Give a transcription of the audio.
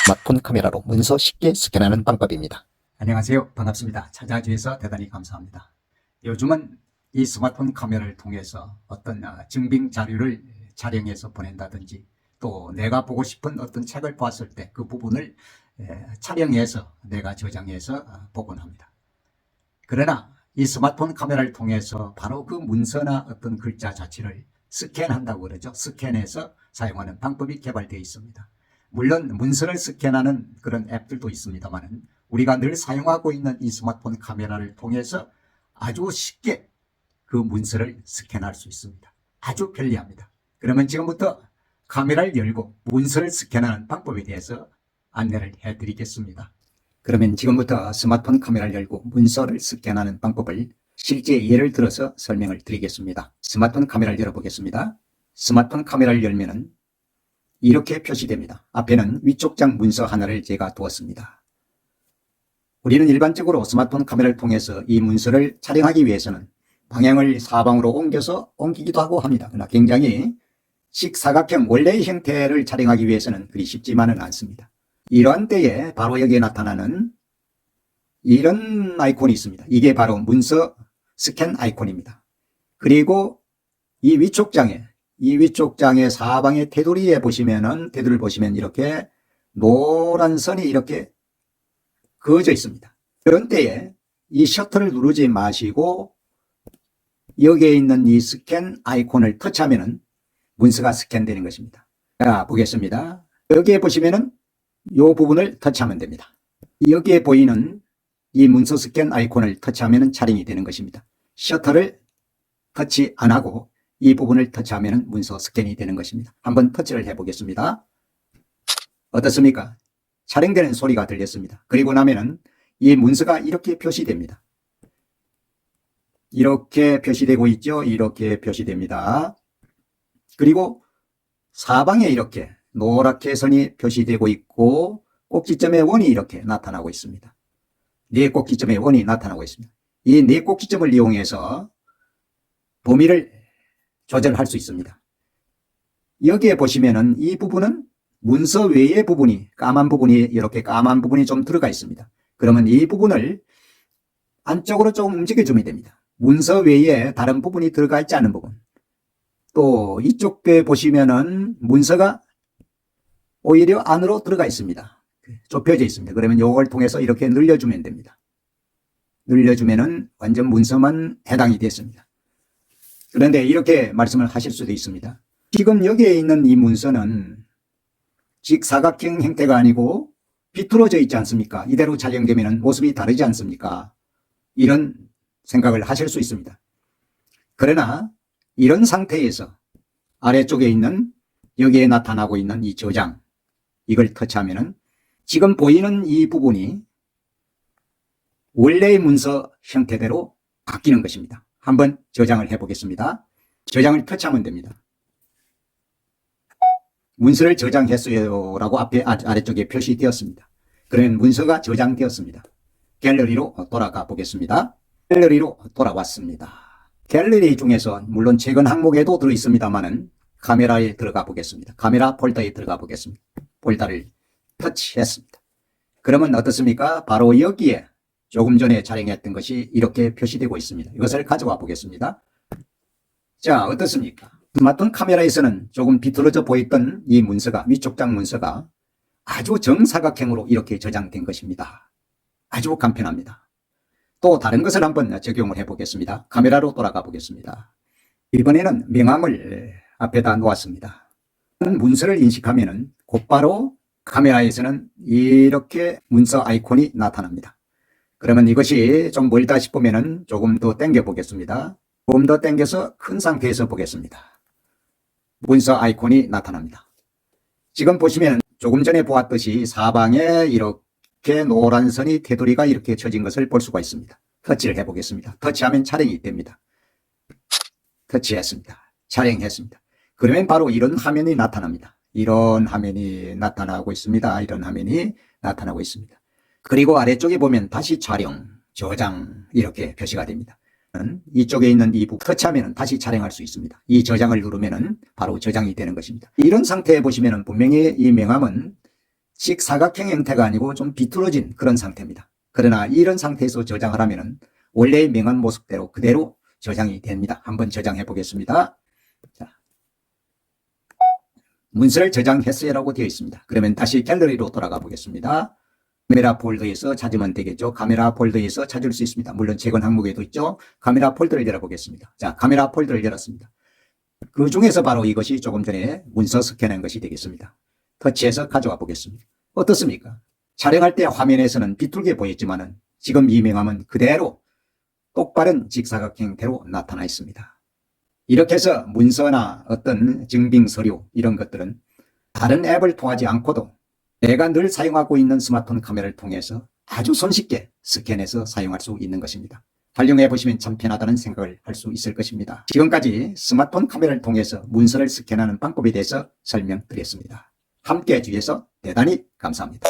스마트폰 카메라로 문서 쉽게 스캔하는 방법입니다. 안녕하세요. 반갑습니다. 찾아주셔서 대단히 감사합니다. 요즘은 이 스마트폰 카메라를 통해서 어떤 증빙 자료를 촬영해서 보낸다든지 또 내가 보고 싶은 어떤 책을 봤을 때 그 부분을 촬영해서 내가 저장해서 보곤 합니다. 그러나 이 스마트폰 카메라를 통해서 바로 그 문서나 어떤 글자 자체를 스캔한다고 그러죠. 스캔해서 사용하는 방법이 개발되어 있습니다. 물론 문서를 스캔하는 그런 앱들도 있습니다만 우리가 늘 사용하고 있는 이 스마트폰 카메라를 통해서 아주 쉽게 그 문서를 스캔할 수 있습니다. 아주 편리합니다. 그러면 지금부터 카메라를 열고 문서를 스캔하는 방법에 대해서 안내를 해드리겠습니다. 그러면 지금부터 스마트폰 카메라를 열고 문서를 스캔하는 방법을 실제 예를 들어서 설명을 드리겠습니다. 스마트폰 카메라를 열어보겠습니다. 스마트폰 카메라를 열면은 이렇게 표시됩니다. 앞에는 위쪽 장 문서 하나를 제가 두었습니다. 우리는 일반적으로 스마트폰 카메라를 통해서 이 문서를 촬영하기 위해서는 방향을 사방으로 옮기기도 하고 합니다. 그러나 굉장히 직사각형 원래의 형태를 촬영하기 위해서는 그리 쉽지만은 않습니다. 이러한 때에 바로 여기에 나타나는 이런 아이콘이 있습니다. 이게 바로 문서 스캔 아이콘입니다. 그리고 이 위쪽 장의 사방의 테두리를 보시면 이렇게 노란 선이 이렇게 그어져 있습니다. 그런 때에 이 셔터를 누르지 마시고 여기에 있는 이 스캔 아이콘을 터치하면은 문서가 스캔되는 것입니다. 자, 보겠습니다. 여기에 보시면은 이 부분을 터치하면 됩니다. 여기에 보이는 이 문서 스캔 아이콘을 터치하면은 촬영이 되는 것입니다. 셔터를 터치 안 하고 이 부분을 터치하면 문서 스캔이 되는 것입니다. 한번 터치를 해보겠습니다. 어떻습니까? 촬영되는 소리가 들렸습니다. 그리고 나면은 이 문서가 이렇게 표시됩니다. 이렇게 표시되고 있죠? 이렇게 표시됩니다. 그리고 사방에 이렇게 노랗게 선이 표시되고 있고 꼭지점의 원이 이렇게 나타나고 있습니다. 네 꼭지점의 원이 나타나고 있습니다. 이 네 꼭지점을 이용해서 범위를 조절할 수 있습니다. 여기에 보시면은 이 부분은 문서 외의 부분이 까만 부분이 좀 들어가 있습니다. 그러면 이 부분을 안쪽으로 좀 움직여주면 됩니다. 문서 외에 다른 부분이 들어가 있지 않은 부분. 또 이쪽에 보시면은 문서가 오히려 안으로 들어가 있습니다. 좁혀져 있습니다. 그러면 이걸 통해서 이렇게 늘려주면 됩니다. 늘려주면은 완전 문서만 해당이 됐습니다. 그런데 이렇게 말씀을 하실 수도 있습니다. 지금 여기에 있는 이 문서는 직사각형 형태가 아니고 비틀어져 있지 않습니까? 이대로 촬영되면 모습이 다르지 않습니까? 이런 생각을 하실 수 있습니다. 그러나 이런 상태에서 아래쪽에 있는 여기에 나타나고 있는 이 저장, 이걸 터치하면은 지금 보이는 이 부분이 원래의 문서 형태대로 바뀌는 것입니다. 한번 저장을 해보겠습니다. 저장을 터치하면 됩니다. 문서를 저장했어요 라고 앞에 아래쪽에 표시되었습니다. 그러면 문서가 저장되었습니다. 갤러리로 돌아가 보겠습니다. 갤러리로 돌아왔습니다. 갤러리 중에서 물론 최근 항목에도 들어있습니다만은 카메라에 들어가 보겠습니다. 카메라 폴더에 들어가 보겠습니다. 폴더를 터치했습니다. 그러면 어떻습니까? 바로 여기에 조금 전에 촬영했던 것이 이렇게 표시되고 있습니다. 이것을 가져와 보겠습니다. 자, 어떻습니까? 스마트폰 카메라에서는 조금 비틀어져 보였던 이 문서가, 위쪽 장 문서가 아주 정사각형으로 이렇게 저장된 것입니다. 아주 간편합니다. 또 다른 것을 한번 적용을 해보겠습니다. 카메라로 돌아가 보겠습니다. 이번에는 명함을 앞에다 놓았습니다. 문서를 인식하면은 곧바로 카메라에서는 이렇게 문서 아이콘이 나타납니다. 그러면 이것이 좀 멀다 싶으면은 조금 더 당겨 보겠습니다. 조금 더 당겨서 큰 상태에서 보겠습니다. 문서 아이콘이 나타납니다. 지금 보시면 조금 전에 보았듯이 사방에 이렇게 노란 선이 테두리가 이렇게 쳐진 것을 볼 수가 있습니다. 터치를 해보겠습니다. 터치하면 촬영이 됩니다. 터치했습니다. 촬영했습니다. 그러면 바로 이런 화면이 나타납니다. 이런 화면이 나타나고 있습니다. 이런 화면이 나타나고 있습니다. 그리고 아래쪽에 보면 다시 촬영, 저장 이렇게 표시가 됩니다. 이쪽에 있는 이 부분 터치하면 다시 촬영할 수 있습니다. 이 저장을 누르면 바로 저장이 되는 것입니다. 이런 상태에 보시면 분명히 이 명함은 직사각형 형태가 아니고 좀 비뚤어진 그런 상태입니다. 그러나 이런 상태에서 저장을 하면은 원래의 명암 모습대로 그대로 저장이 됩니다. 한번 저장해 보겠습니다. 자, 문서를 저장했어요라고 되어 있습니다. 그러면 다시 갤러리로 돌아가 보겠습니다. 카메라 폴더에서 찾으면 되겠죠. 카메라 폴더에서 찾을 수 있습니다. 물론 최근 항목에도 있죠. 카메라 폴더를 열어보겠습니다. 자, 카메라 폴더를 열었습니다. 그 중에서 바로 이것이 조금 전에 문서 스캔한 것이 되겠습니다. 터치해서 가져와 보겠습니다. 어떻습니까? 촬영할 때 화면에서는 비뚤게 보였지만은 지금 이 명함은 그대로 똑바른 직사각 형태로 나타나 있습니다. 이렇게 해서 문서나 어떤 증빙 서류 이런 것들은 다른 앱을 통하지 않고도 내가 늘 사용하고 있는 스마트폰 카메라를 통해서 아주 손쉽게 스캔해서 사용할 수 있는 것입니다. 활용해 보시면 참 편하다는 생각을 할 수 있을 것입니다. 지금까지 스마트폰 카메라를 통해서 문서를 스캔하는 방법에 대해서 설명드렸습니다. 함께 해주셔서 대단히 감사합니다.